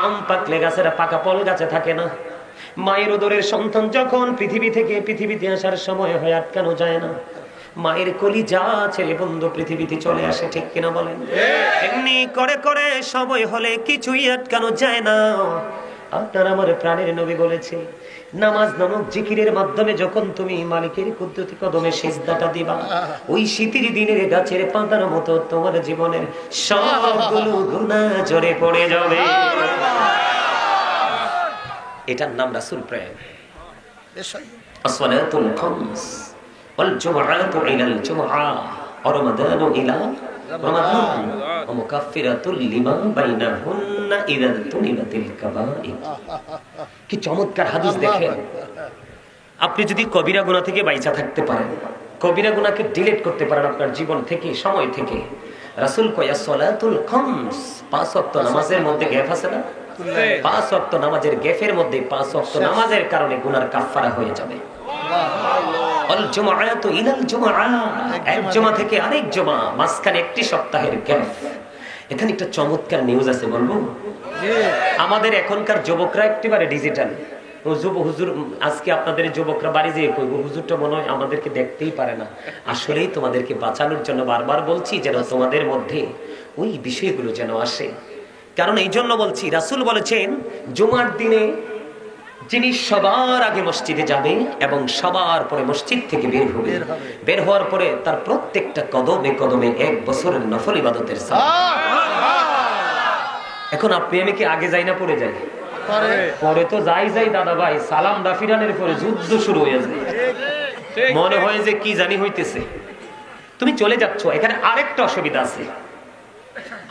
আম পাকলে গাছেরা পাকা ফল গাছে থাকে না। মায়ের উদরের সন্তান যখন পৃথিবী থেকে পৃথিবীতে আসার সময় হয় আটকানো যায় না। মায়ের কলিজা ছেলে বন্ধু পৃথিবীতে চলে আসে, ঠিক কিনা বলেন? এমনি করে করে সময় হলে কিছুই আটকানো যায় না। আপনার আমার প্রাণের নবী বলেছে, নামাজ নামক জিকিরের মাধ্যমে যখন তুমি মালিকের কুদরতি কদমে সিজদাটা দিবা, ওই শীতের দিনের গাছের পাতার মতো তোমার জীবনের সবগুলো গুনাহ ঝরে পড়ে যাবে। এটার নাম রাসূল প্রেম। আসসালাতুল খামস ওয়াল জুমআতু ইলাল জুমআ ওয়া রমাদানু ইলা রমাদান ওয়া মুকাফফিরাতুল লিমা বাইনাহুন্না ইযা তুনিবাতিল কাবাইর। কি চমৎকার হাদিস দেখেন। আপনি যদি কবিরা গুনাহ থেকে বাইচা থাকতে পারেন, কবিরা গুনাহকে ডিলিট করতে পারেন আপনার জীবন থেকে, সময় থেকে, রাসূল কয় সালাতুল খামস, 5 ওয়াক্ত নামাজের মধ্যে গ্যাপ আছে না? 5 ওয়াক্ত নামাজের গ্যাপের মধ্যে 5 ওয়াক্ত নামাজের কারণে গুনার কাফফারা হয়ে যাবে। আল জুমআতু ইলাল জুমআ, এক জুমা থেকে আরেক জুমা, মাঝখানে একটি সপ্তাহের গ্যাপ। এখানে একটা চমৎকার নিউজ আছে, বলবো? আমাদের এখনকার যুবকরা একেবারে ডিজিটাল। হুজুর আজকে আপনাদের যুবকরা বাড়ি যেয়ে কইব, হুজুরটা মনে হয় আমাদেরকে দেখতেই পারে না। আসলেই তোমাদেরকে বাঁচানোর জন্য বারবার বলছি যেন তোমাদের মধ্যে ওই বিষয়গুলো যেন আসে। কারণ এই জন্য বলছি, রাসূল বলেছেন জুমার দিনে যিনি সবার আগে মসজিদে যাবে এবং সবার পরে মসজিদ থেকে বের হবে, বের হওয়ার পরে তার প্রত্যেকটা কদমে কদমে 1 বছরের নফল ইবাদতের সওয়াব। এখন আপনি আমি কি আগে যাই না পরে যাই? পরে তো যাই দাদা ভাই, সালাম দাফিরানের পরে যুদ্ধ শুরু হয়ে যায়। মনে হয় যে কি জানি হইতেছে, তুমি চলে যাচ্ছ। এখানে আরেকটা অসুবিধা আছে,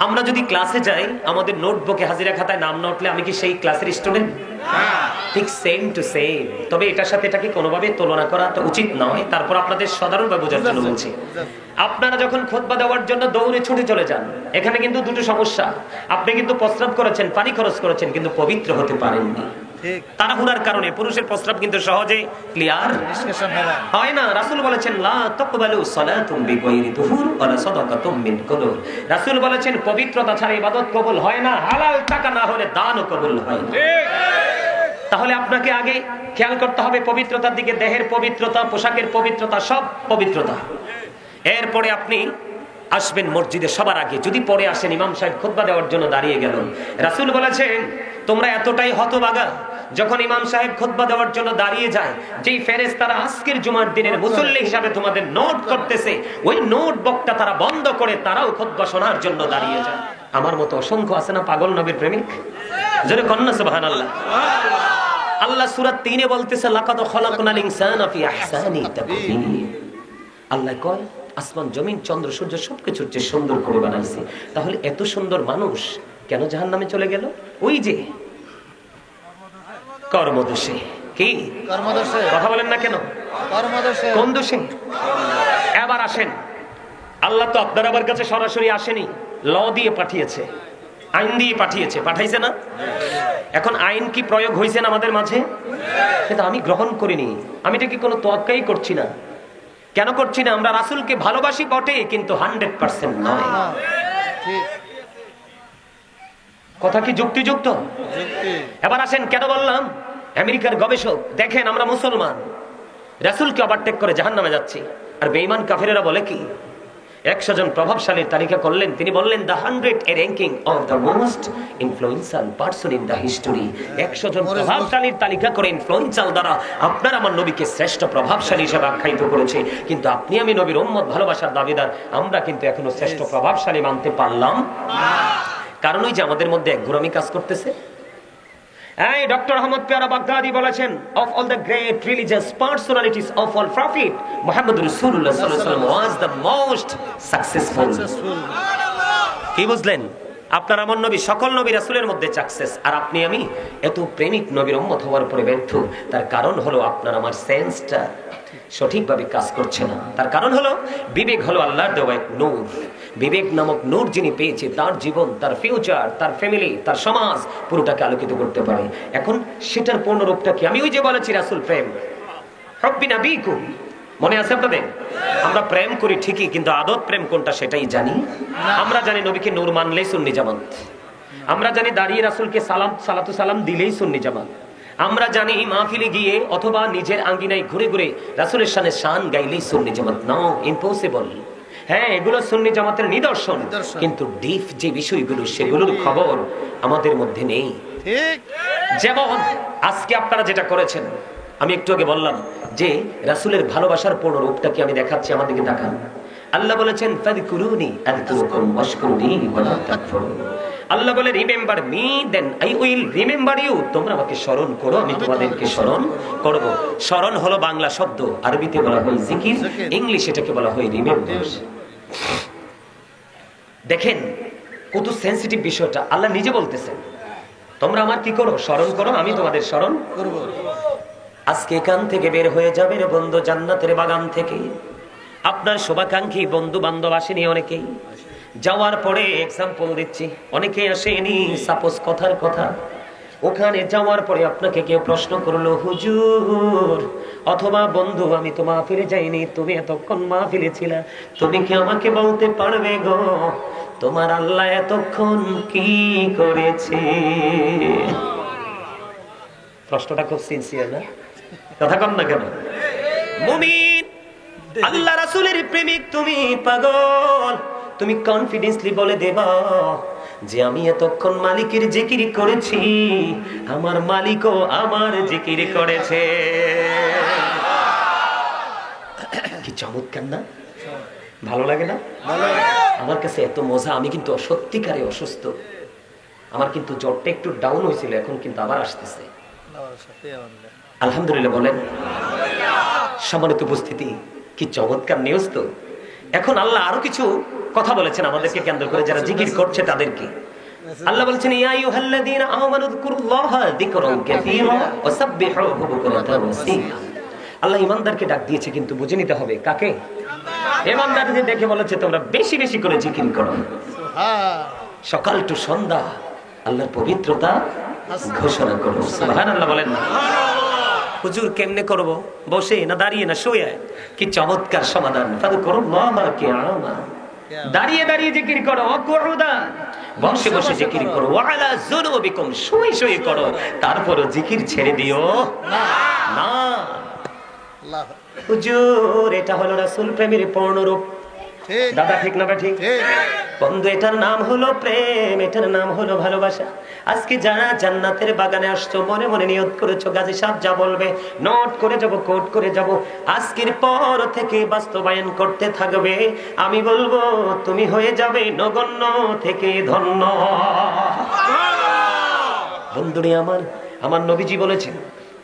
আমরা যদি ক্লাসে যাই, আমাদের নোটবুকে হাজিরা খাতায় নাম না উঠলে আমি কি সেই ক্লাসের স্টুডেন্ট? ঠিক সেম টু সেম। তবে এটার সাথে এটাকে কোনোভাবে তুলনা করা তো উচিত নয়। তারপর আপনাদের সাধারণভাবে বোঝার জন্য বলছি, আপনারা যখন খুতবা দেওয়ার জন্য দৌড়ে ছুটে চলে যান, এখানে কিন্তু দুটো সমস্যা। আপনি কিন্তু প্রস্রাব করেছেন, পানি খরচ করেছেন, কিন্তু পবিত্র হতে পারেননি। তাড়াহুড়ার কারণে পুরুষের প্রস্রাব কিন্তু সহজে ক্লিয়ার হয় না। রাসূল বলেছেন লা তাকবালু সালাতুম বিগাইরি তুহুর ওয়ালা সাদাকাতুম মিন কুদুর। রাসূল বলেছেন পবিত্রতা ছাড়া ইবাদত কবুল হয় না, হালাল টাকা না হলে দানও কবুল হয় না। তাহলে আপনাকে আগে খেয়াল করতে হবে পবিত্রতার দিকে, দেহের পবিত্রতা, পোশাকের পবিত্রতা, সব পবিত্রতা। এরপরে আপনি আসবেন মসজিদে সবার আগে। যদি পরে আসেন, ইমাম সাহেব খুতবা দেওয়ার জন্য দাঁড়িয়ে গেলেন, রাসূল বলেছেন তোমরা এতটাই হতভাগা, যখন ইমাম সাহেব খুতবা দেওয়ার জন্য দাঁড়িয়ে যায়, যেই ফেরেশতারা আজকের জুমার দিনের মুসল্লি হিসাবে তোমাদের নোট করতেছে, ওই নোটবুকটা তারা বন্ধ করে তারাও খুতবা শোনার জন্য দাঁড়িয়ে যায়। আমার মতো অসংখ্য আছে না পাগল নবীর প্রেমিক? জোরে কন্না সুবহানাল্লাহ। আল্লাহ সূরা 3 এ বলতেছে লাকাদ খালাকনাল ইনসানা ফি আহসানি তাকওয়িম। আল্লাহ কয় আসমান জমিন চন্দ্র সূর্য সবকিছুর চেয়ে সুন্দর করে বানাইছে। তাহলে এত সুন্দর মানুষ কেন জাহান্নামে চলে গেল? ওই যে কর্মদোষে। কি কর্মদোষে? কথা বলেন না কেন? কর্মদোষে। কোন দোষে? এবার আসেন, আল্লাহ তো আপনার আমার কাছে সরাসরি আসেনি, ল দিয়ে পাঠিয়েছে, আইন দিয়ে পাঠিয়েছে, পাঠাইছে না? এখন আইন কি প্রয়োগ হয়েছে না আমাদের মাঝে? কিন্তু আমি গ্রহণ করিনি। আমি এটা কি কোনো তোয়াক্কাই করছি না। কেন করছি না? আমরা রাসূলকে ভালোবাসি বটে, কিন্তু 100% নয়। কথা কি যুক্তিযুক্ত? এবার আসেন, কেন বললাম আমেরিকার গবেষক দেখেন আমরা মুসলমান রাসূলকে ওভারটেক করে জাহান্নামে যাচ্ছি, আর বেঈমান কাফেরেরা বলে কি 100 জন প্রভাবশালীর তালিকা করলেন, তিনি বললেন the 100 a ranking of the most influential person in the history। 100 জন প্রভাবশালীর তালিকা করে ইনফ্লুয়েন্সাল দ্বারা আপনার আমার নবীকে শ্রেষ্ঠ প্রভাবশালী হিসেবে আখ্যায়িত করেছে। কিন্তু আপনি আমি নবীর উম্মত ভালোবাসার দাবিদার, আমরা কিন্তু এখনো শ্রেষ্ঠ প্রভাবশালী মানতে পারলাম না। কারণ ওই যে আমাদের মধ্যে এক ঘোরামি কাজ করতেছে। এই ডক্টর আহমদ পিয়ারা বাগদাদি বলেছেন of all the great religious personalities of all prophet Muhammad রাসূলুল্লাহ সাল্লাল্লাহু আলাইহি ওয়াসাল্লাম was the most successful। কি বুঝলেন? আপনার আমার নবী সকল নবী রাসূলের মধ্যে সাকসেস, আর আপনি আমি এত প্রেমিক নবীর উম্মত হওয়ার পরে ব্যর্থ। তার কারণ হলো আপনার আমার সেন্সটা সঠিকভাবে কাজ করছে না। তার কারণ হলো বিবেক হলো আল্লাহর দেওয়া এক নূর। বিবেক নামক নূর যিনি পেয়েছে, তার জীবন, তার ফিউচার, তার ফ্যামিলি, তার সমাজ পুরোটাকে আলোকিত করতে পারে। এখন সেটার পূর্ণরূপটা কি? আমি ওই যে বলেছি রাসূল প্রেম, হুব্বি নাবিকুম, মনে আছে আপনাদের? আমরা প্রেম করি ঠিকই, কিন্তু আদত প্রেম কোনটা সেটাই জানি। আমরা জানি নবীকে নূর মানলেই সুন্নি জামাত, আমরা জানি দাঁড়িয়ে রাসূলকে সালাতু সালাম দিলেই সুন্নি জামাত। আমরা জানি মাহফিলে গিয়ে অথবা নিজের আঙ্গিনায় ঘুরে ঘুরে রাসূলের শানে শান গাইলেই সুন্নি জামাত। No, impossible. হ্যাঁ, এগুলো সুন্নি জামাতের নিদর্শন, কিন্তু ডিপ যে বিষয়গুলো সেগুলোর খবর আমাদের মধ্যে নেই। ঠিক যেমন আজকে আপনারা যেটা করেছেন, আমি একটু আগে বললাম যে রাসূলের ভালোবাসার পূর্ণ রূপটাকে আমি দেখাচ্ছি, আমাদেরকে দেখান। আল্লাহ বলেছেন ফাযকুরুনি আযকুরুকুম ওয়াশকুরুনি ওয়ালা তাকফুরুন। আল্লাহ বলে remember me then I will remember you. তোমরা আমাকে স্মরণ করো, আমি তোমাদেরকে স্মরণ করব। স্মরণ হলো বাংলা শব্দ, আরবিতে বলা হয় জিকির, ইংলিশে এটাকে বলা হয় রিমেম্বার। দেখেন কত সেনসিটিভ বিষয়টা, আল্লাহ নিজে বলতেছেন তোমরা আমার কি করো, স্মরণ করো, আমি তোমাদের স্মরণ করব। আজকে এখান থেকে বের হয়ে যাবে রে বন্ধু জান্নাতের বাগান থেকে। আপনার শুভাকাঙ্ক্ষী বন্ধু বান্ধব আসেনি অনেকেই, যাওয়ার পরে এক্সাম্পল দিচ্ছি, অনেকেই আসেনি, সাপোজ কথার কথা, ওখানে যাওয়ার পরে আপনাকে কেউ প্রশ্ন করলো হুজুর অথবা বন্ধু আমি তো মাহফিলে যাইনি, তুমি এতক্ষণ মাহফিলে ছিলা, তুমি কি আমাকে বলতে পারবে গো তোমার আল্লাহ এতক্ষণ কি করেছে? প্রশ্নটা খুব সিনসিয়ার না? কথা কম না কেন? মুমিন আল্লাহ রাসূলের প্রেমিক তুমি পাগল, তুমি কনফিডেন্সলি বলে দেবা যে আমি এতক্ষণ মালিকের জিকির করেছি, আমার মালিকও আমার জিকির করেছে। কি চমৎকার না? ভালো লাগে না? আমার কাছে এত মজা। আমি কিন্তু সত্যিকারে অসুস্থ, আমার কিন্তু জ্বরটা একটু ডাউন হয়েছিল, এখন কিন্তু আবার আসতেছে। আলহামদুলিল্লাহ বলেন। সম্মানিত উপস্থিতি, কি চমৎকার নিউজ তো। এখন আল্লাহ আরো কিছু কথা বলেছেন আমাদেরকে কেন্দ্র করে, যারা জিকির করছে তাদেরকে। আল্লাহ বলেছেন ইয়া আইয়ুহাল্লাযীনা আমানু যকুরুল্লাহা যিকরান কাসীরা ওয়া সাব্বিহুহু বুকরাতান ওয়া আসীলা। আল্লাহ ঈমানদারকে ডাক দিয়েছে, কিন্তু বুঝে নিতে হবে কাকে। ঈমানদারদের দেখে বলেছে তোমরা বেশি বেশি করে জিকির করো, সকাল টু সন্ধ্যা আল্লাহর পবিত্রতা ঘোষণা করো। সুবহানাল্লাহ বলেন না? হুজুর কেমনে করব, বসে না দাঁড়িয়ে না শুয়ে? কি চমৎকার সমাধান। ফাযকুরুল্লাহা কিয়ামা, দাঁড়িয়ে দাঁড়িয়ে জিকির করো, ওয়াকুউদান বসে বসে জিকির করো, ওয়া আলা যুনুবিকুম শুয়ে শুয়ে করো, তারপরও জিকির ছেড়ে দিও না। আল্লাহ হুজুর এটা হলো রাসূল প্রেমের পূর্ণরূপ। দাদা ঠিক না ঠিক? বন্ধু এটার নাম হলো প্রেম, এটার নাম হলো ভালোবাসা। আজকে যারা জান্নাতের বাগানে আসছো, মনে মনে নিয়ত করেছো গাজী সাহেব যা বলবে নোট করে যাব, কোট করে যাব, আজকের পর থেকে বাস্তবায়ন করতে থাকবে। আমি বলবো তুমি হয়ে যাবে নগণ্য থেকে ধন্য। বন্ধুরে আমার নবীজি বলেছেন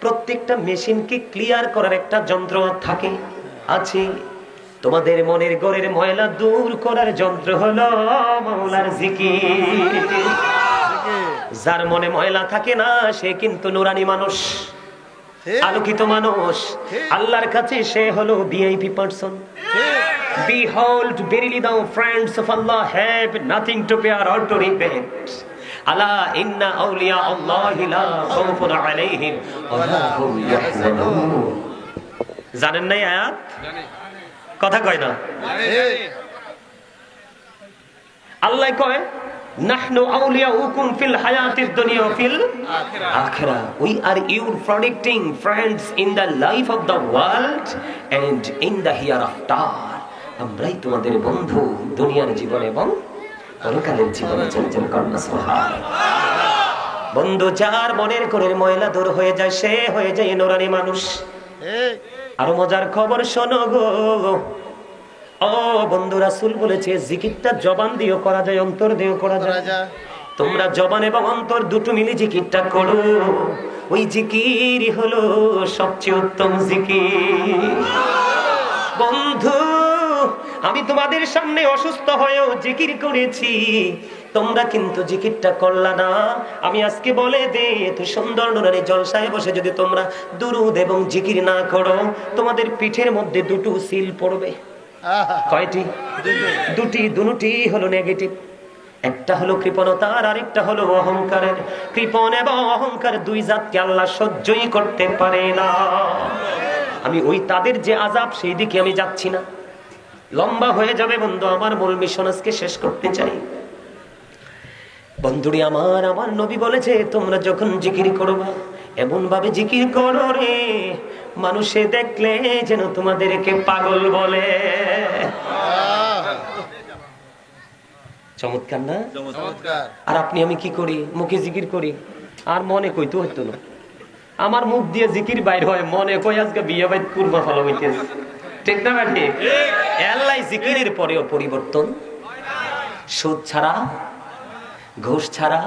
প্রত্যেকটা মেশিনকে ক্লিয়ার করার একটা যন্ত্র থাকে, আছে। তোমাদের মনের ঘরের ময়লা দূর করার যন্ত্র হলো মাওলার জিকির। যার মনে ময়লা থাকে না সে কিন্তু নুরানি মানুষ, আলোকিত মানুষ। আল্লাহর কাছে সে হলো VIP person. Behold, verily thou friends of Allah have nothing to fear or to repent. আলা ইন্না আউলিয়া আল্লাহি লা খাউফুন আলাইহিম ওয়া লা হুম ইয়াহজানুন। জানেন না আয়াত? কথা কয় না? আল্লাহ কয় নাহনু আউলিয়াউকুম ফিল হায়াতিদ দুনিয়া feel আখিরাহ। We are your protecting friends in the life of the world and in the hereafter. আমরাই তোমাদের বন্ধু দুনিয়ার জীবনে এবং পরকালের জীবনে। চঞ্চল কর্ণ সুবহানাল্লাহ। বন্ধু যার মনের ঘরের ময়লা দূর হয়ে যায় সে হয়ে যায় নুরানি মানুষ। আরো মজার খবর শোনো গো ও বন্ধু, রাসূল বলেছে জিকিরটা জবান দিয়েও করা যায়, অন্তর দিয়েও করা যায়। তোমরা জবান এবং অন্তর দুটো মিলে জিকিরটা করো, ওই জিকিরই হলো সবচেয়ে উত্তম জিকির। বন্ধু আমি তোমাদের সামনে অসুস্থ হয়েও জিকির করেছি, তোমরা কিন্তু জিকিরটা করলা না। আমি আজকে বলে দে এত সুন্দর নুরানি জলসায় বসে যদি তোমরা দুরূদ এবং জিকির না করো, তোমাদের পিঠের মধ্যে দুটো সিল পড়বে। কয়টি? দুটি হলো নেগেটিভ। একটা হলো কৃপণতার, আরেকটা হলো অহংকারের। কৃপণ এবং অহংকার দুই জাতকে আল্লাহ সহ্যই করতে পারে না। আমি ওই তাদের যে আযাব সেই দিকে আমি যাচ্ছি না, লম্বা হয়ে যাবে বন্ধু। আমার মূল মিশন আজকে শেষ করতে চাই। বন্ধুরি আমার, আমার নবী বলেছে তোমরা যখন জিকির করবা এমন ভাবে জিকির করো রে মানুষে দেখলে যেন তোমাদেরকে পাগল বলে। চমৎকার না? আর আপনি আমি কি করি? মুখে জিকির করি আর মনে কইতে হইতো না। আমার মুখ দিয়ে জিকির বাইর হয়, মনে কই আজকে বিয়ে বাইত কুরমা ফলো হইতেছে। ঠিক না ঠিক? আল্লাহ জিকিরের পরেও পরিবর্তন। সুদ ছাড়া, ঘুষ ছাড়া,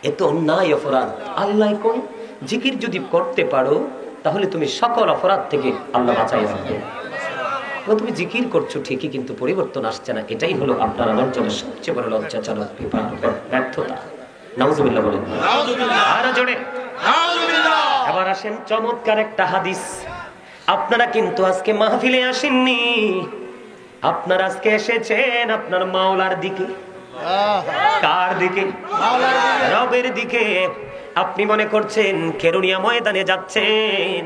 এত অন্যায় অপরাধ। আল্লাহ কই জিকির যদি করতে পারো তাহলে তুমি সকল অপরাধ থেকে আল্লাহ বাঁচাই রাখবে। তুমি জিকির করছো ঠিকই, কিন্তু পরিবর্তন আসছে না। এটাই হলো আপনার আমার জন্য সবচেয়ে বড় লজ্জাজনক ব্যর্থতা। নাউজুবিল্লাহ বলেন। আর জোরে নাউজুবিল্লাহ। এবার আসেন চমৎকার একটা হাদিস। আপনারা কিন্তু আজকে মাহফিলে আসেননি, আপনারা আজকে এসেছেন আপনার মাওলার দিকে। কার দিকে? রবের দিকে। আপনি মনে করছেন কেরুনিয়া ময়দানে যাচ্ছেন,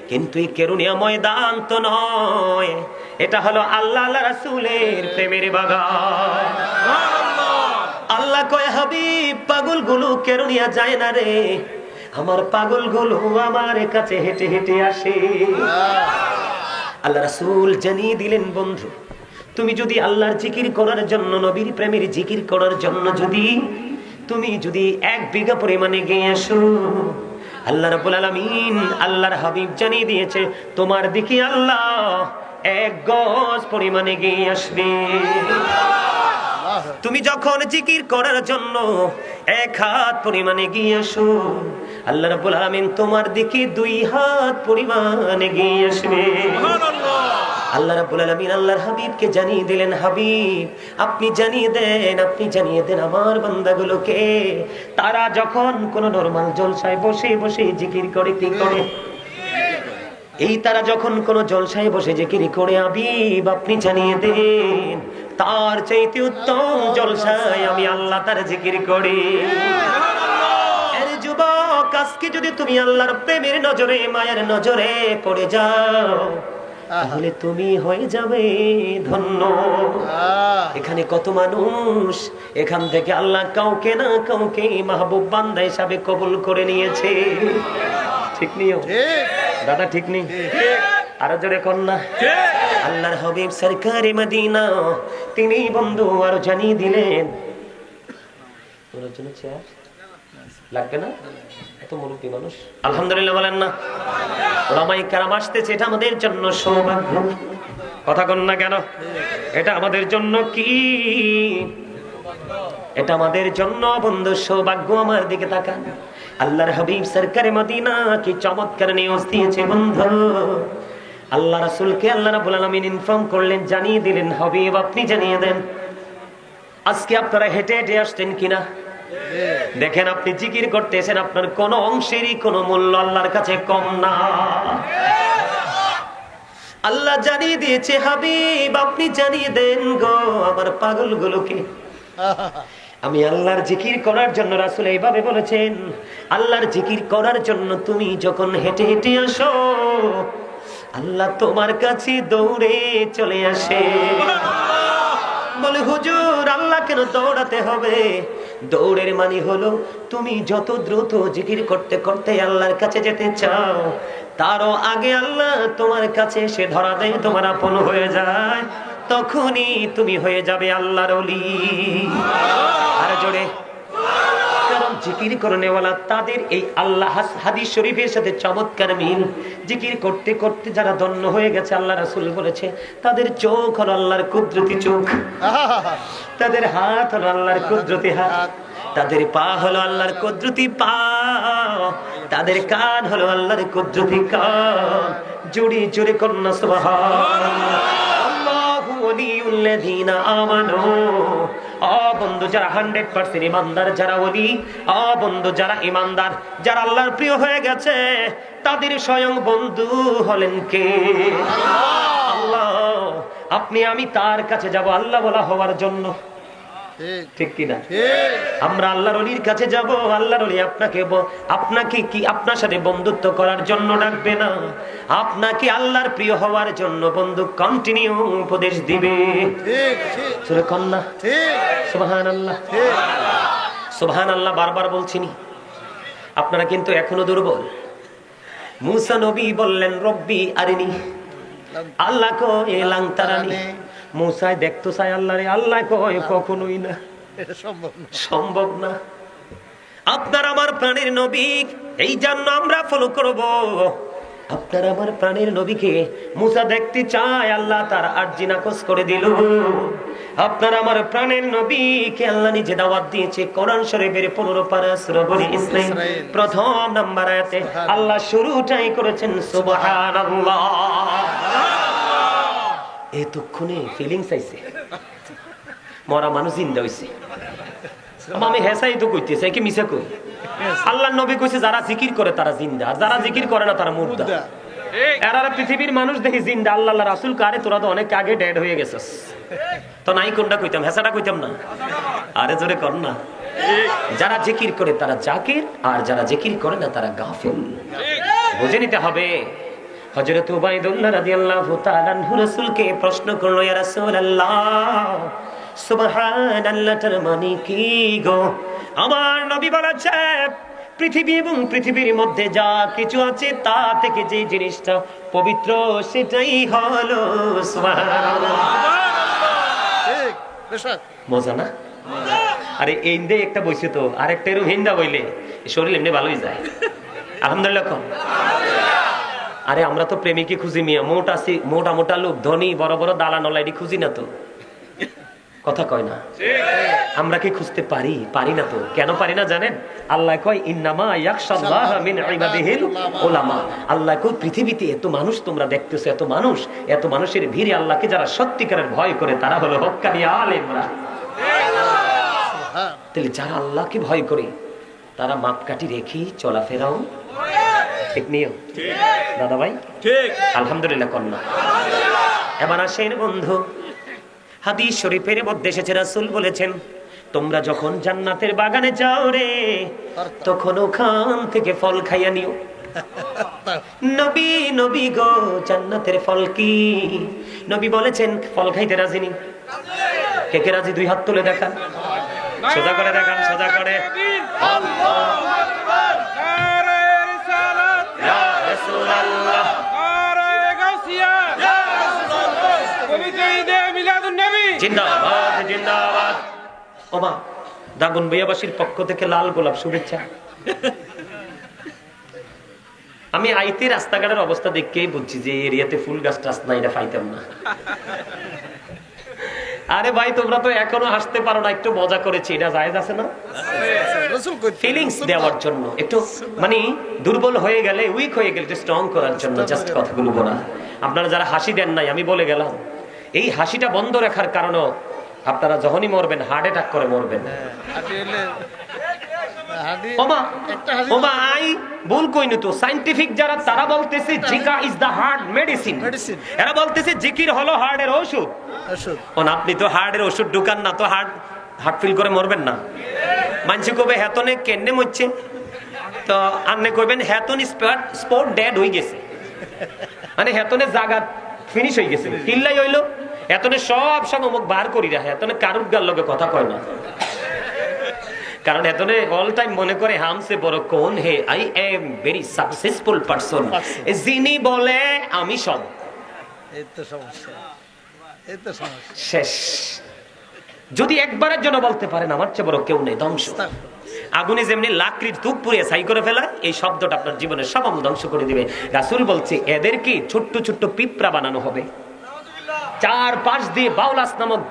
কিন্তু এই কেরুনিয়া ময়দান তো নয়, এটা হলো আল্লাহ আল্লাহ রাসূলের প্রেমের বাগান। আল্লাহ কয় হাবিব পাগলগুলো কেরুনিয়া যায় না রে, আমার পাগলগুলো আমার কাছে হেঁটে হেঁটে আসে। আল্লাহ রাসূল জানিয়ে দিলেন বন্ধু, তুমি যদি আল্লাহর জিকির করার জন্য, নবীর প্রেমের জিকির করার জন্য তুমি যদি 1 বিঘা পরিমাণে গিয়ে আসো, আল্লাহ রাব্বুল আলামিন আল্লাহর হাবিব জানিয়ে দিয়েছে তোমার দিকে আল্লাহ 1 গজ পরিমাণে গিয়ে আসবে। তুমি যখন জিকির করার জন্য 1 হাত পরিমাণে গিয়ে আসো, আল্লাহ রাব্বুল আলামিন তোমার দিকে 2 হাত পরিমাণে গিয়ে আসবে। আল্লাহ রাব্বুল আলামিন আল্লাহর হাবিবকে জানিয়ে দিলেন, হাবিব আপনি জানিয়ে দেন আমার বান্দাগুলোকে, তারা যখন কোন নরমাল জলসায় বসে বসে জিকির করে, কি করে? এই তারা যখন কোন জলসায় বসে জিকির করে, হাবিব আপনি জানিয়ে দেন তার চাইতে উত্তম জলসায় আমি আল্লাহ তার জিকির করি। এর যুবক, আজকে যদি তুমি আল্লাহর প্রেমের নজরে, মায়ের নজরে পড়ে যাও, তাহলে তুমি হয়ে যাবে ধন্য। এখানে কত মানুষ, এখান থেকে আল্লাহ কাউকে না কাউকে মাহবুব বান্দা হিসাবে কবুল করে নিয়েছে। ঠিক নিও দাদা, ঠিক নেই? আরো জোরে কন্যা। আল্লাহর হাবিব সরকারে মদিনা তিনি বন্ধু আরো জানিয়ে দিলেন, ওর জন্য চেয়ার লাগবে না, এত মুরব্বী মানুষ। আলহামদুলিল্লাহ বলেন না? ওলামায়ে কেরাম আসতেছে, এটা আমাদের জন্য সৌভাগ্য। কথা কন না কেন? এটা আমাদের জন্য কি? এটা আমাদের জন্য বন্ধু সৌভাগ্য। আমার দিকে তাকান, আল্লাহর হাবিব সরকারে মদিনা কি চমৎকার নিউজ দিয়েছে বন্ধু। আল্লাহ রাসূলকে আল্লাহ রাব্বুল আলামিন ইনফর্ম করলেন, জানিয়ে দিলেন, হাবিব আপনি জানিয়ে দেন আজকে আপনারা হেঁটে হেঁটে আসছেন কিনা। দেখেন আপনি জিকির করতেছেন, আপনার কোন অংশেরই কোন মূল্য আল্লাহর কাছে কম না। আল্লাহ জানিয়ে দিয়েছে, হাবিব আপনি জানিয়ে দেন গো আমার পাগলগুলোকে, আমি আল্লাহর জিকির করার জন্য, রাসূল এইভাবে বলেছেন, আল্লাহর জিকির করার জন্য তুমি যখন হেঁটে হেঁটে আসো, আল্লাহ তোমার কাছে দৌড়ে চলে আসে। বলে হুজুর আল্লাহ কেন দৌড়াতে হবে? দৌড়ের মানে হলো তুমি যত দ্রুত জিকির করতে করতে আল্লাহর কাছে যেতে চাও, তারও আগে আল্লাহ তোমার কাছে এসে ধরা দেয়, তোমার আপন হয়ে যায়, তখনই তুমি হয়ে যাবে আল্লাহর ওলি। আর জোরে, কারণ জিকির করনেওয়ালা তাদের এই আল্লাহ হাদিস শরীফের সাথে চমৎকার মিল। জিকির করতে করতে যারা ধন্য হয়ে গেছে, আল্লাহ রাসূল বলেছে তাদের চোখ হলো আল্লাহর কুদরতি চোখ, তাদের হাত হলো আল্লাহর কুদরতি হাত, তাদের পা হলো আল্লাহর কুদরতি পা, তাদের কান হলো আল্লাহর কুদরতি কান। জোরে জোরে কন্যা সুবহানাল্লাহ। আল্লাহু ওয়ালিউল্লাযীনা আমানু। বন্ধু যারা 100% ইমানদার, যারা ওলি, বন্ধু যারা ইমানদার, যারা আল্লাহর প্রিয় হয়ে গেছে, তাদের স্বয়ং বন্ধু হলেন কে? আল্লাহ। আপনি আমি তার কাছে যাব আল্লাহ বলা হওয়ার জন্য, ঠিক কিনা? আমরা আল্লাহর ওলির কাছে যাব, আল্লাহর ওলি আপনাকে কি আপনার সাথে বন্ধুত্ব করার জন্য ডাকবে না, আপনাকে আল্লাহর প্রিয় হওয়ার জন্য বন্ধু কন্টিনিউ উপদেশ দিবে। সুবহানাল্লাহ। সুবহানাল্লাহ বারবার বলছিনি, আপনারা কিন্তু এখনো দুর্বল। মুসা নবী বললেন রব্বি আরিনি, আল্লাহ কয় লাং তারানি। মুসায় দেখতো চাই আল্লাহরে, আল্লাহ কয় কখনোই না, সম্ভব না। আপনার আমার প্রাণের নবী, এই জন্য আমরা ফলো করব। আপনার আমার প্রাণের নবীকে মুসা দেখতে চায়, আল্লাহ তার আরজি নাকচ করে দিল। আপনার আমার প্রাণের নবীকে আল্লাহ নিজে দাওয়াত দিয়েছে। কোরআন শরীফের 15 পারা সূরা বনী ইসরাঈল প্রথম নাম্বার আয়াতে আল্লাহ শুরুটাই করেছেন সুবহানাল্লাহ। এতক্ষণে ফিলিংস আইছে, মরা মানুষ জিন্দা হইছে। আমি হেসাই তো কইতেছি, কি মিছা কই? আল্লাহর নবী কইছে যারা জিকির করে তারা জিন্দা, আর যারা জিকির করে না তারা মুর্দা। এরা পৃথিবীর মানুষ দেখি জিন্দা, আল্লাহ রাসূল কারে তোরা তো অনেক আগে ডেড হয়ে গেছিস। তো নাই কোনটা কইতাম, হেসাটা কইতাম না? আরে জোরে কর না। যারা জিকির করে তারা জাকির, আর যারা জিকির করে না তারা গাফিল। বুঝে নিতে হবে। হযরত উবাইদুল্লাহ রাদিয়াল্লাহু তাআলা আনহু রাসূলকে প্রশ্ন করলো, ইয়া রাসূলুল্লাহ সুবহানাল্লাহর মানে কি গো? আমার নবী বলেছে পৃথিবী এবং পৃথিবীর মধ্যে যা কিছু আছে তা থেকে যে জিনিসটা পবিত্র সেটাই হলো সুবহানাল্লাহ। ঠিক বেশক মজা না? আরে এই দে একটা বইছে তো, আরেকটা এরকম হিন্দা বইলে শরীর এমনি ভালোই যায়। আলহামদুলিল্লাহ কোন। আরে আমরা তো প্রেমিকই খুঁজি মিয়া, মোটা আছি, মোটা মোটা লোক, ধনী বড় বড় দালান অলরেডি খুঁজি না তো, কথা কয় না? আমরা কি খুঁজতে পারি? পারি না তো। কেন পারি না জানেন? আল্লাহ কয় ইন্নামা ইয়াখশাল্লাহা মিন ইবাদিহিল উলামা। আল্লাহ কয় পৃথিবীতে এত মানুষ তোমরা দেখতেছো, এত মানুষ, এত মানুষের ভিড়ে আল্লাহকে যারা সত্যিকারের ভয় করে তারা হলো হক্কানি আলেমরা। তাহলে যারা আল্লাহকে ভয় করে তারা মাপকাঠি রেখেই চলাফেরাও ঠিক নিয়ম। দাদা ভাই ঠিক আলহামদুলিল্লাহ কন্যা। এবার আসেন বন্ধু, হাদিস শরীফের মধ্যে এসেছে রাসূল বলেছেন তোমরা যখন জান্নাতের বাগানে যাও রে তখন ওখান থেকে ফল খাইয়া নিও। নবী নবী গো জান্নাতের ফল কি? নবী বলেছেন ফল খাইতে রাজি নি? কে কে রাজি? দুই হাত তুলে দেখান, সোজা করে দেখান, সোজা করে। আল্লাহু আকবার, নারে রিসালাত, ইয়া রাসূলুল্লাহ, নারে গাউসিয়া, ইয়া রাসূলুল্লাহ, পবিত্র ঈদে মিলাদুন নবী জিন্দাবাদ জিন্দাবাদ। ওমা দাগুন ভাইয়াবাসীর পক্ষ থেকে লাল গোলাপ শুভেচ্ছা। আমি আইতে রাস্তাঘাটের অবস্থা দেখেই বুঝছি যে এরিয়াতে ফুল গাছ টাছ নাই, এটা পাইতাম না। আরে ভাই তোমরা তো এখনো হাসতে পারো না, একটু মজা করেছি, এটা জায়েজ আছে না? ফিলিংস দেওয়ার জন্য, একটু মানে দুর্বল হয়ে গেলে, উইক হয়ে গেলে স্ট্রং করার জন্য জাস্ট কথাগুলো বলা। আপনারা যারা হাসি দেন নাই আমি বলে গেলাম, এই হাসিটা বন্ধ রাখার কারণে আপনারা যখনই মরবেন হার্ট অ্যাটাক করে মরবেন। সাইন্টিফিক যারা তারা বলতেছে Zika is the heart medicine, এরা বলতেছে জিকির হলো হার্টের ওষুধ। আপনি তো হার্টের ওষুধ ঢুকান না তো হার্ট ফিল করে মরবেন না। মানসি কবে হেতনে কেন্নে মরছে তো আপনি কইবেন হেতন স্পট ডেড হয়ে গেছে, মানে হেতনে জায়গা ফিনিশ হয়ে গেছে। কিল্লাই হইলো এতনে সব সময় মুখ বার করি রাখে, এতনে কারুর গার লগে কথা কয় না, কারণ এতনে অল টাইম মনে করে হামসে বড় কোন হে, I am very successful person, যিনি বলে আমি সব। এই তো সমস্যা, এই তো সমস্যা শেষ। যদি একবারের জন্য বলতে পারেন আমার চেয়ে বড় কেউ নেই, ধ্বংস। আগুনে যেমনি লাকড়ির তুক পুড়িয়ে ছাই করে ফেলা, এই শব্দটা আপনার জীবনের সব ধ্বংস করে দিবে। রাসূল বলছে এদেরকে ছোট্ট ছোট্ট পিঁপড়া বানানো হবে, চার পাশ দিয়ে বাউলাস নামক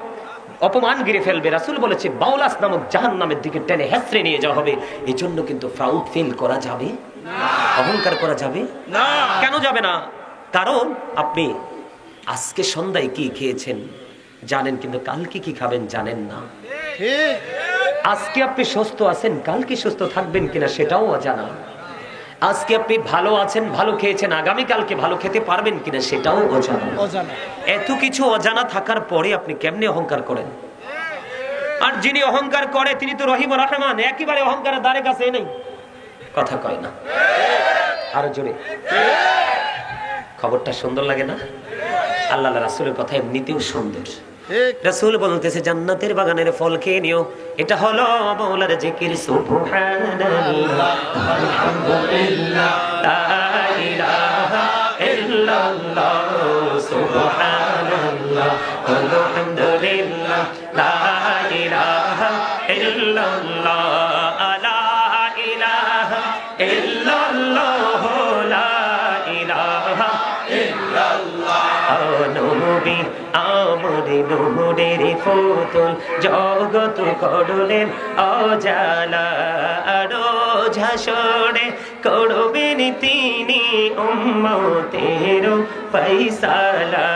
অপমান গিরে ফেলবে। রাসূল বলেছে বাউলাস নামক জাহান্নামের দিকে টেনে হেসড়ে নিয়ে যাওয়া হবে। এই জন্য কিন্তু প্রাউড ফিল করা যাবে না, অহংকার করা যাবে না। কেন যাবে না? কারণ আপনি আজকে সন্ধ্যায় কি খেয়েছেন জানেন, কিন্তু কালকে কি খাবেন জানেন না। আজকে আপনি সুস্থ আছেন, কালকে সুস্থ থাকবেন কিনা সেটাও অজানা। আজকে আপনি ভালো আছেন, ভালো খেয়েছেন, আগামী কালকে ভালো খেতে পারবেন কিনা সেটাও অজানা। এত কিছু অজানা থাকার পরে আপনি কেমনে অহংকার করেন? আর যিনি অহংকার করে তিনি তো রহিম রহমান, একেবারে অহংকারের দ্বারে কাছে নেই, কথা কয় না। আরো জোরে খবরটা সুন্দর লাগে না? আল্লাহ রাসূলের কথা এমনিতেও সুন্দর। রাসূল বলতেছে জান্নাতের বাগানের ফল খেয়ে নিও, এটা হলো মাওলার জিকির। সুবহানাল্লাহ আলহামদুলিল্লাহ লা ইলাহা ইল্লাল্লাহ, সুবহানাল্লাহ আলহামদুলিল্লাহ লা ইলাহা ইল্লাল্লাহ, লা ইলাহা ইল্লাল্লাহ, লা ইলাহা ইল্লাল্লাহ। নবী আমরে নূরের ফুতুল, জগৎ করলেন অজালা, রোজ হাসরে করবেন তিনি উম্মতের ফয়সালা।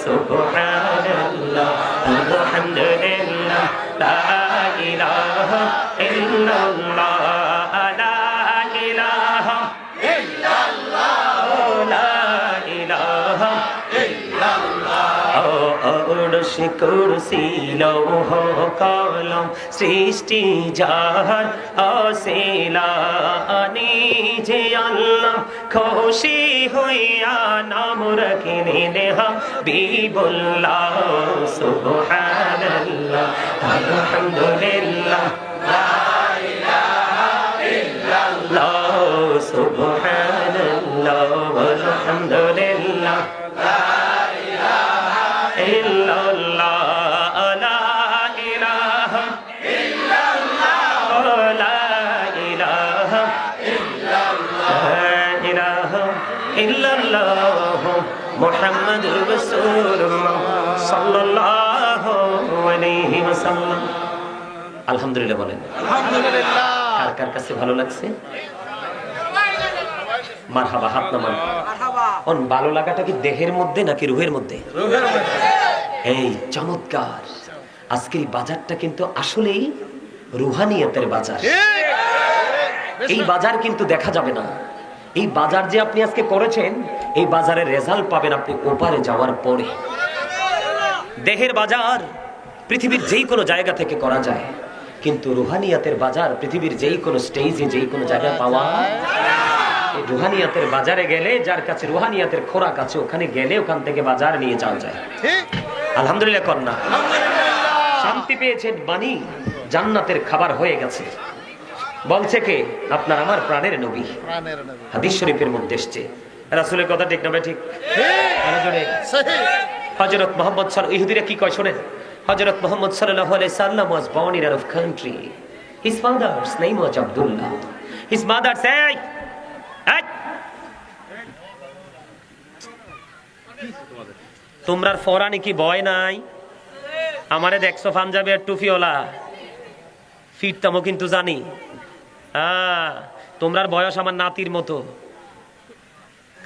সুবহানাল্লাহ আলহামদুলিল্লাহ লা ইলাহা ইল্লাল্লাহ, লা ইলাহা ইল্লাল্লাহ, লা ইলাহা অরশে কুরসি লৌহ কলম সৃষ্টি যাহার অসিলা, নিজে আল্লাহ খুশি হইয়া নাম রাখিলেন হাবিবুল্লাহ। সুবহানাল্লাহ আলহামদুলিল্লাহ লা ইলাহা ইল্লাল্লাহ, সুবহানাল্লাহ আলহামদুলিল্লাহ লা ইলাহা ইল্লাল্লাহ, লা ইলাহা ইল্লাল্লাহ, লা ইলাহা ইল্লাল্লাহ, লা ইলাহা ইল্লাল্লাহ মুহাম্মাদুর রাসূলুল্লাহ সাল্লাল্লাহু আলাইহি ওয়াসাল্লাম। আলহামদুলিল্লাহ বলেন আলহামদুলিল্লাহ। কার কার কাছে ভালো লাগছে? মারহাবা, হাত নামান। অন ভালো লাগাটা কি দেহের মধ্যে নাকি রুহের মধ্যে? এই চমৎকার। আজকের এই বাজারটা কিন্তু আসলেই রুহানিয়তের বাজার। এই বাজার কিন্তু দেখা যাবে না। এই বাজার যে আপনি আজকে করেছেন, এই বাজারের রেজাল্ট পাবেন আপনি ওপারে যাওয়ার পরে। দেহের বাজার পৃথিবীর যেই কোনো জায়গা থেকে করা যায়, কিন্তু রুহানিয়াতের বাজার পৃথিবীর যেই কোনো স্টেজে যেই কোনো জায়গায় পাওয়া। এই রুহানিয়াতের বাজারে গেলে, যার কাছে রুহানিয়াতের খোরাক আছে, ওখানে গেলে ওখান থেকে বাজার নিয়ে যাওয়া যায়। আলহামদুলিল্লাহ কন্যা শান্তি পেয়েছেন, বাণী জান্নাতের খাবার হয়ে গেছে। বলছে কে? আপনার আমার প্রাণের নবী। হাদিস শরীফের মধ্যে এসেছে। রাসূলের কথা ঠিক না ঠিক? হযরত মুহাম্মদ সাল্লাল্লাহু, ইহুদিরা কি কয় শোনেন। হযরত মুহাম্মদ সাল্লাল্লাহু আলাইহি সাল্লাম was born in Arab country. His father's name was Abdullah. His mother said, তোমরার ফরানি কি ভয় নাই? আমারে দেখছো পাঞ্জাবি আর টুপিওয়ালা, ফিরতামও কিন্তু জানি। তোমরার বয়স আমার নাতির মতো।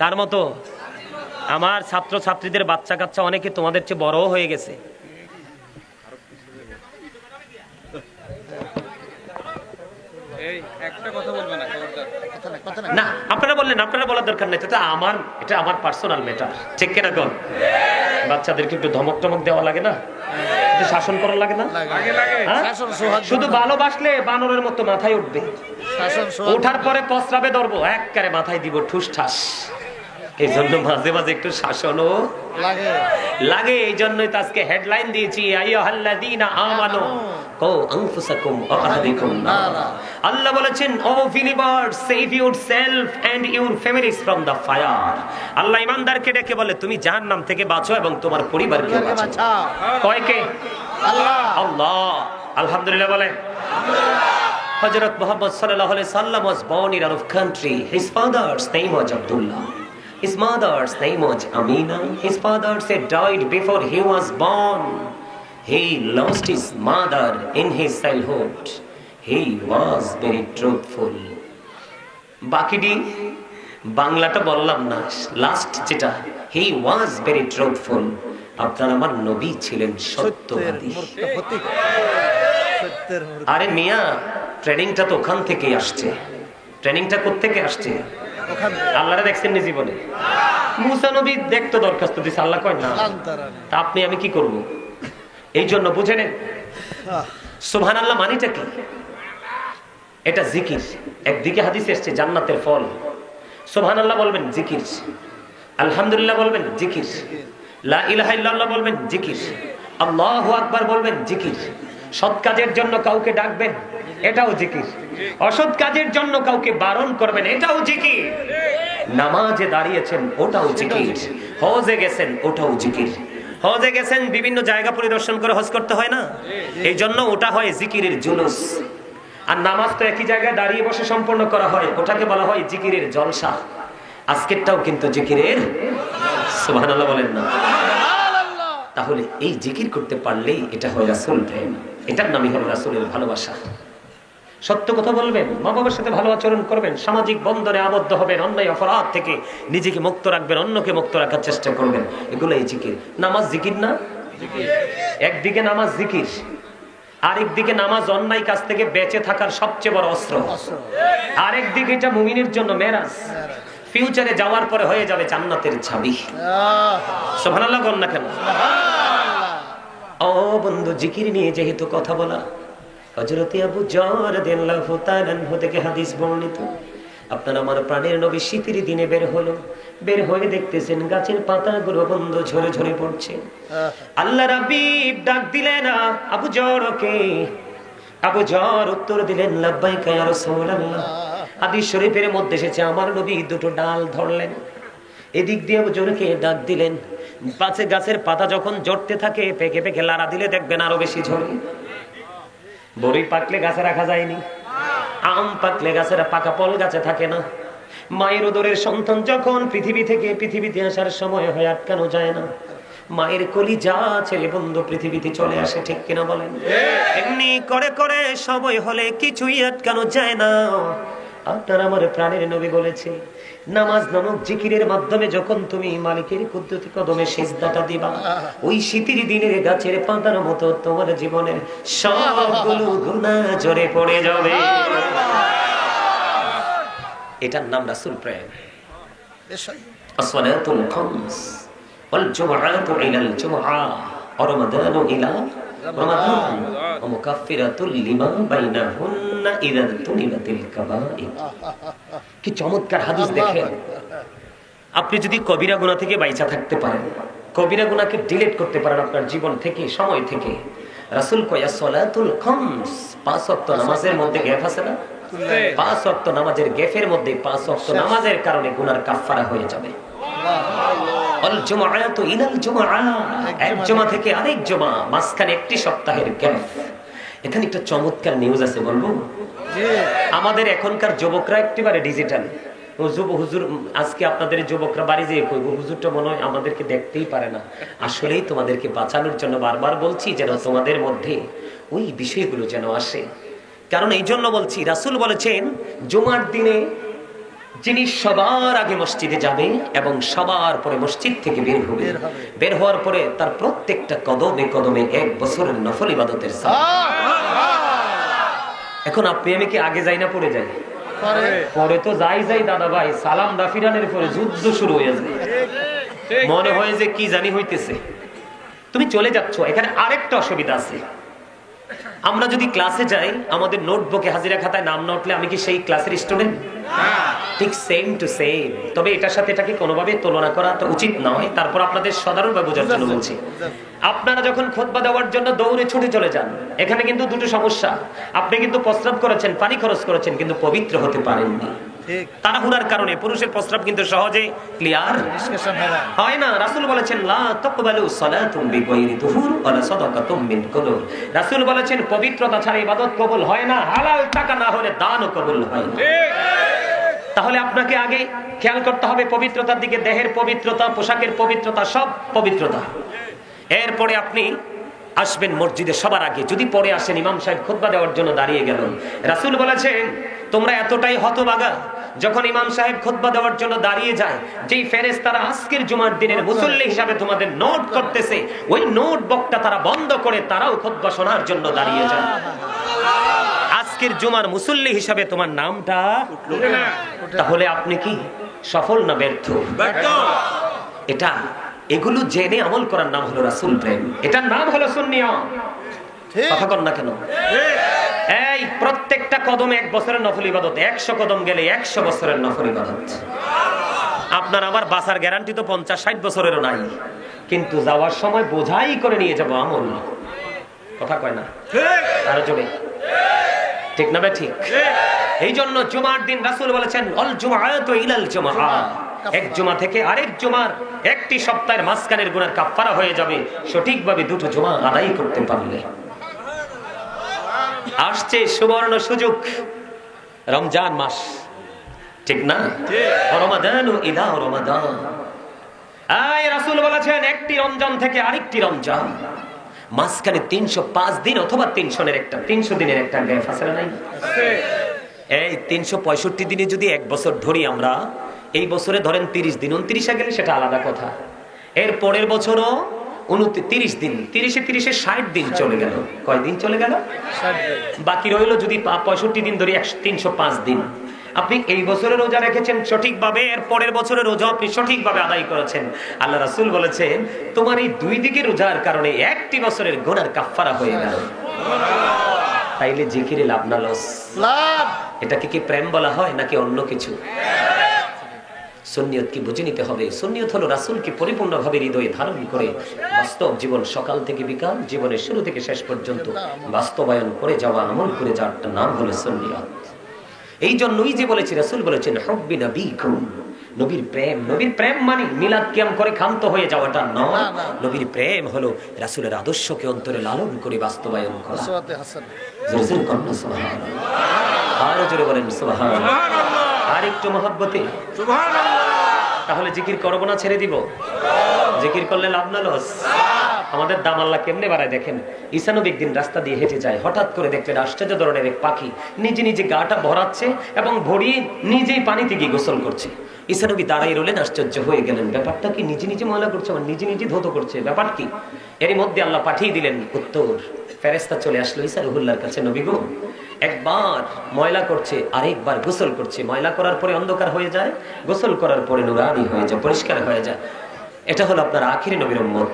কার মতো? আমার ছাত্র ছাত্রীদের বাচ্চা কাচ্চা অনেকে তোমাদের চেয়ে বড় হয়ে গেছে। না আপনারা বললেন, আপনারা বলার দরকার নেই। এটা আমার পার্সোনাল ম্যাটার, ঠিক কিনা কোন? বাচ্চাদেরকে একটু ধমক টমক দেওয়া লাগে না? শাসন করা লাগে না? শুধু ভালোবাসলে বানরের মতো মাথায় উঠবে, ওঠার পরে প্রস্রাবে ধরবো, একবারে মাথায় দিব ঠুস ঠাস। এই জন্য মাঝে মাঝে একটু শাসনও লাগে। এই জন্যই তো আজকে হেডলাইন দিয়েছি, আইয়ুহাল্লাযীনা আমানু কু আনফুসাকুম ওয়া আহলিকুম নারা। আল্লাহ বলেছেন, O believers, save yourself and your families from the fire. আল্লাহ ঈমানদারকে ডেকে বলে, তুমি জাহান্নাম থেকে বাঁচো এবং তোমার পরিবারকে বাঁচাও। কয় কে? আল্লাহ। আল্লাহ। আলহামদুলিল্লাহ বলেন আলহামদুলিল্লাহ। হযরত মুহাম্মদ সাল্লাল্লাহু আলাইহি সাল্লাম was born in Arab country. His father's name was Abdullah. His mother's name was Amina. His father said died before he was born. He lost his mother in his childhood. He was very truthful. বাকিটি বাংলাটা বললাম না, last যেটা, he was very truthful. আপনার আমার নবী ছিলেন সত্যবাদী। আরে মিয়া, ট্রেনিংটা তো ওখান থেকেই আসছে। ট্রেনিংটা কোত্থেকে আসছে? আল্লাহরে দেখছেন নি জীবনে? মুসা নবী দেখতো, দরখাস্ত দিছে, আল্লাহ কয় না। তা আপনি আমি কি করব? এই জন্য বুঝে নেন সুবহানাল্লাহ মানেটা কি। এটা জিকির। একদিকে হাদিসে এসেছে জান্নাতের ফল, সুবহানাল্লাহ বলবেন জিকির, আলহামদুলিল্লাহ বলবেন জিকির, লা ইলাহা ইল্লাল্লাহ বলবেন জিকির, আল্লাহু আকবার বলবেন, জিকির। সৎ কাজের জন্য কাউকে ডাকবেন, এটাও জিকির। অসৎ কাজের জন্য কাউকে বারণ করবেন, এটাও জিকির। নামাজে দাঁড়িয়েছেন, ওটাও জিকির। হজে গেছেন, ওটাও জিকির। হজে গেছেন, বিভিন্ন জায়গা পরিদর্শন করে হজ করতে হয় না, এই জন্য ওটা হয় জিকিরের জুলুস। আর নামাজ তো একই জায়গায় দাঁড়িয়ে বসে সম্পন্ন করা হয়, ওটাকে বলা হয় জিকিরের জলসা। আজকেরটাও কিন্তু জিকিরের, সুবহানাল্লাহ বলেন না। তাহলে এই জিকির করতে পারলেই এটা হয় রাসূল প্রেম, এটার নামই হলো রাসূলের ভালোবাসা। সত্য কথা বলবেন, মা বাবার সাথে ভালো আচরণ করবেন, সামাজিক বন্ধনে আবদ্ধ হবেন, অন্যায় অপরাধ থেকে নিজেকে মুক্ত রাখবেন, অন্যকে মুক্ত রাখার চেষ্টা করবেন, এগুলোই জিকির। নামাজ জিকির না? একদিকে নামাজ জিকির, আরেকদিকে নামাজ অন্যায় কাজ থেকে বেঁচে থাকার সবচেয়ে বড় অস্ত্র। আরেকদিকে এটা মুমিনের জন্য মেরাজ, ফিউচারে যাওয়ার পরে হয়ে যাবে জান্নাতের চাবি। সুবহানাল্লাহ বল না কেন? ও বন্ধু, জিকির নিয়ে যেহেতু কথা বলা, হযরত আবু যর রাদিয়াল্লাহু তাআলা আনহু থেকে হাদিস বর্ণিত, আপনার আমার প্রাণের নবী শীতের দিনে বের হলো, বের হয়ে দেখতেছেন গাছের পাতাগুলো বন্ধ ঝরে ঝরে পড়ছে। আল্লাহ রাব্বিব ডাক দিলেন আবু যরকে। আবু যর উত্তর দিলেন, লাব্বাইকা ইয়া রাসূলুল্লাহ। হাদিস শরীফের মধ্যে এসেছে, আমার নবী দুটো ডাল ধরলেন, এদিক দিয়ে আবু যরকে ডাক দিলেন। গাছের পাতা যখন ঝরতে থাকে, পেকে পেকে লাড়া দিলে দেখবেন আরো বেশি ঝরে। বড়ি পাকলে গাছে রাখা যায়নি, আম পাকলে গাছের পাকা ফল গাছে থাকে না। মায়ের উদরের সন্তান যখন পৃথিবী থেকে পৃথিবীতে আসার সময় হয়, আটকানো যায় না। মায়ের কলিজা ছেলে বন্ধু পৃথিবীতে চলে আসে, ঠিক কিনা বলেন? এমনি করে করে সময় হলে কিছুই আটকানো যায় না। আপনার আমার প্রাণের নবী বলেছে, নামাজ নামক জিকিরের মাধ্যমে যখন তুমি মালিকের কুদরতি কদমে সিজদাটা দিবা, ওই শীতের দিনের গাছের পাতার মতো তোমার জীবনের সবগুলো গুনাহ ঝরে পড়ে যাবে। এটার নাম রাসূল প্রেম। আসসালাতুল খামস ওয়াল জুমআতু ইলাল জুমআ ওয়া রমাদানু ইলা রমাদান ওয়া মুকাফফিরাতুল লিমা বাইনাহুন্না ইযা তুনিবাতিল কাবাইর। কি চমৎকার হাদিস দেখেন। আপনি যদি কবিরা গুনাহ থেকে বাইচা থাকতে পারেন, কবিরা গুনাহকে ডিলিট করতে পারেন আপনার জীবন থেকে, সময় থেকে, রাসূল কয় সালাতুল খামস, পাঁচ ওয়াক্ত নামাজের মধ্যে গ্যাপ আছে না, পাঁচ ওয়াক্ত নামাজের গ্যাপের মধ্যে পাঁচ ওয়াক্ত নামাজের কারণে গুনার কাফারা হয়ে যাবে। আল জুমআতু ইলাল জুমআ, এক জুমা থেকে আরেক জুমা, মাঝখানে একটি সপ্তাহের গ্যাপ। এখানে একটা চমৎকার নিউজ আছে, বলবো? আমাদের এখনকার যুবকরা একেবারে ডিজিটাল। হুজুর আজকে আপনাদের যুবকরা বাড়ি যেয়ে কইব, হুজুরটা মনে হয় আমাদেরকে দেখতেই পারে না। আসলেই তোমাদেরকে বাঁচানোর জন্য বারবার বলছি যেন তোমাদের মধ্যে ওই বিষয়গুলো যেন আসে। কারণ এই জন্য বলছি, রাসূল বলেছেন জুমার দিনে যিনি সবার আগে মসজিদে যাবে এবং সবার পরে মসজিদ থেকে বের হবে, বের হওয়ার পরে তার প্রত্যেকটা কদমে কদমে 1 বছরের নফল ইবাদতের সওয়াব। এখন আপনি আমি কি আগে যাই না পরে যাই? পরে তো যাই দাদা ভাই, সালাম দাফিরানের পরে যুদ্ধ শুরু হয়ে যায়। মনে হয় যে কি জানি হইতেছে, তুমি চলে যাচ্ছ। এখানে আরেকটা অসুবিধা আছে, আমরা যদি ক্লাসে যাই, আমাদের নোটবুকে হাজিরা খাতায় নাম না উঠলে আমি কি সেই ক্লাসের স্টুডেন্ট? ঠিক সেম টু সেম। তবে এটার সাথে এটাকে কোনোভাবে তুলনা করা তো উচিত নয়। তারপর আপনাদের সাধারণভাবে বোঝার জন্য বলছি, আপনারা যখন খুতবা দেওয়ার জন্য দৌড়ে ছুটে চলে যান, এখানে কিন্তু দুটো সমস্যা। আপনি কিন্তু প্রস্রাব করেছেন, পানি খরচ করেছেন, কিন্তু পবিত্র হতে পারেননি। তাড়াহুড়ার কারণে পুরুষের প্রস্রাব কিন্তু সহজে ক্লিয়ার হয় না। রাসূল বলেছেন লা তাকবালু সালাতুম বিগাইরি তুহুর ওয়ালা সাদাকাতুম মিন কুলুব। রাসূল বলেছেন পবিত্রতা ছাড়া ইবাদত কবুল হয় না, হালাল টাকা না হলে দানও কবুল হয় না। তাহলে আপনাকে আগে খেয়াল করতে হবে পবিত্রতার দিকে, দেহের পবিত্রতা, পোশাকের পবিত্রতা, সব পবিত্রতা। এরপরে আপনি আসবেন মসজিদে সবার আগে। যদি পরে আসেন, ইমাম সাহেব খুতবা দেওয়ার জন্য দাঁড়িয়ে গেলেন, রাসূল বলেছেন তোমরা এতটাই হতভাগা, যখন ইমাম সাহেব খুতবা দেওয়ার জন্য দাঁড়িয়ে যায়, যেই ফেরেশতারা আজকের জুমার দিনের মুসল্লি হিসাবে তোমাদের নোট করতেছে, ওই নোটবুকটা তারা বন্ধ করে তারাও খুতবা শোনার জন্য দাঁড়িয়ে যায়। আজকের জুমার মুসল্লি হিসাবে তোমার নামটা উঠলো না। তাহলে আপনি কি সফল না ব্যর্থ? এটা এগুলো জেনে আমল করার নাম হলো রাসূল প্রেম, এটার নাম হলো সুন্নিয়ত। কথা কর না কেন? এই প্রত্যেকটা কদমে 1 বছরের নফল ইবাদত, 100 কদম গেলে 100 বছরের নফল ইবাদত। আপনার আমার বাঁচার গ্যারান্টি তো 50-60 বছরেরও নাই। কিন্তু যাওয়ার সময় বোঝাই করে নিয়ে যাবো আমল। কথা কয় না? আরো জোরে ঠিক না? ঠিক। এই জন্য জুমার দিন রাসূল বলেছেন অল জুমআতু ইলাল জুমআ, এক জুমা থেকে আরেক জুমার একটি সপ্তাহের মাঝখানের গুনার কাফফারা হয়ে যাবে সঠিকভাবে দুটো জুমা আদায় করতে পারলে। আসছে সুবর্ণ সুযোগ, রমজান মাস, ঠিক না? রমাদানু ইলা রমাদান। আয় রাসূল বলেছেন একটি রমজান থেকে আরেকটি রমজান মাঝখানে ৩০৫ দিন অথবা ৩০০ দিনের একটা গ্যাপ আছে না? নাই? এই ৩৬৫ দিনে যদি এক বছর ধরি আমরা, এই বছরে ধরেন ৩০ দিন, ২৯ গেলে সেটা আলাদা কথা। এর পরের বছরও ৩০ দিন, ৩০-এ ৬০ দিন চলে গেল। কয় দিন চলে গেল? বাকি রইল যদি ৬৫ দিন ধরি ৩০৫ দিন। আপনি এই বছরে রোজা রেখেছেন সঠিকভাবে, এর পরের বছরে রোজা আপনি সঠিকভাবে আদায় করেছেন। আল্লাহ রাসূল বলেছেন তোমার এই দুই দিকে রোজার কারণে একটি বছরের গুনার কাফফারা হয়ে গেল। তাইলে জিকিরে লাভ না লস? লাভ। এটাকে কি প্রেম বলা হয় নাকি অন্য কিছু? সুন্নিয়ত কি বুঝে নিতে হবে। সুন্নিয়ত হলো রাসূলকে পরিপূর্ণভাবে হৃদয়ে ধারণ করে বাস্তব জীবন, সকাল থেকে বিকাল, জীবনের শুরু থেকে শেষ পর্যন্ত বাস্তবায়ন করে যাওয়া, আমল করে যাওয়ার নাম হলো সুন্নিয়ত। এই জন্যই যে বলেছি, রাসূল বলেছেন হুব্বি নবীকুম, নবীর প্রেম। নবীর প্রেম মানে মিলাদ কিয়াম করে ক্ষান্ত হয়ে যাওয়াটা নয়। নবীর প্রেম হলো রাসূলের আদর্শকে অন্তরে লালন করে বাস্তবায়ন করা। জোরে কন্যা সুবহানাল্লাহ, আরো জোরে বলেন সুবহানাল্লাহ। আর একটু মহব্বতে সুবহানাল্লাহ। তাহলে জিকির করব না ছেড়ে দিব? জিকির করলে লাভ না লস? আমাদের দাম আল্লাহ কেমনে বাড়ায় দেখেন। ঈসা নবী একদিন রাস্তা দিয়ে হেঁটে যায়, হঠাৎ করে দেখলেন আশ্চর্য ধরনের এক পাখি নিজে নিজে গাটা ভরাচ্ছে এবং ভরিয়ে নিজেই পানিতে গিয়ে গোসল করছে। ঈসা নবী দাঁড়াই রইলেন, আশ্চর্য হয়ে গেলেন, ব্যাপারটা কি? নিজে নিজে ময়লা করছে, আমার নিজে নিজে ধৌত করছে, ব্যাপার কি? এরই মধ্যে আল্লাহ পাঠিয়ে দিলেন উত্তর, ফেরেশতা চলে আসলো ঈসা রুহুল্লাহর কাছে, নবী গো একবার ময়লা করছে আরেকবার গোসল করছে, ময়লা করার পরে অন্ধকার হয়ে যায়, গোসল করার পরে নুরানি হয়ে যায়, পরিষ্কার হয়ে যায়। এটা হলো আপনার আখিরি নবীর উম্মত,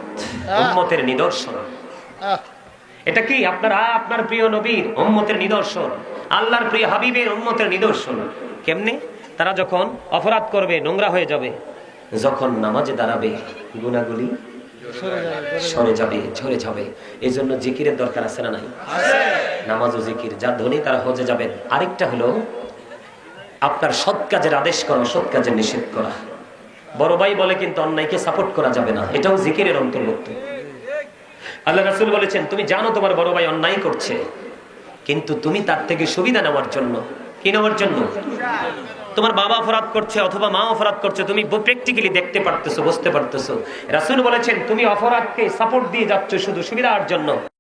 উম্মতের নিদর্শন। এটা কি আপনারা আপনার প্রিয় নবীর উম্মতের নিদর্শন, আল্লাহর প্রিয় হাবিবের উম্মতের নিদর্শন। কেমনে? তারা যখন অপরাধ করবে নোংরা হয়ে যাবে, যখন নামাজে দাঁড়াবে গুনাহগুলি সরে যাবে, ঝরে যাবে। এই জন্য জিকিরের দরকার আছে না নাই? নামাজ ও জিকির যার ধনী তারা হজে যাবেন। আরেকটা হলো আপনার সৎ কাজের আদেশ করা, সৎ কাজের নিষেধ করা। বড় ভাই বলে কিন্তু অন্যায়কে সাপোর্ট করা যাবে না, এটাও জিকিরের অন্তর্ভুক্ত। আল্লাহ রাসূল বলেছেন তুমি জানো তোমার বড় ভাই অন্যায় করছে, কিন্তু তুমি তার থেকে সুবিধা নেওয়ার জন্য, কি নেওয়ার জন্য? তোমার বাবা অপরাধ করছে অথবা মা অপরাধ করছে, তুমি প্র্যাকটিক্যালি দেখতে পারতেছো, বুঝতে পারতেছো। রাসূল বলেছেন তুমি অপরাধকে সাপোর্ট দিয়ে যাচ্ছ শুধু সুবিধার জন্য।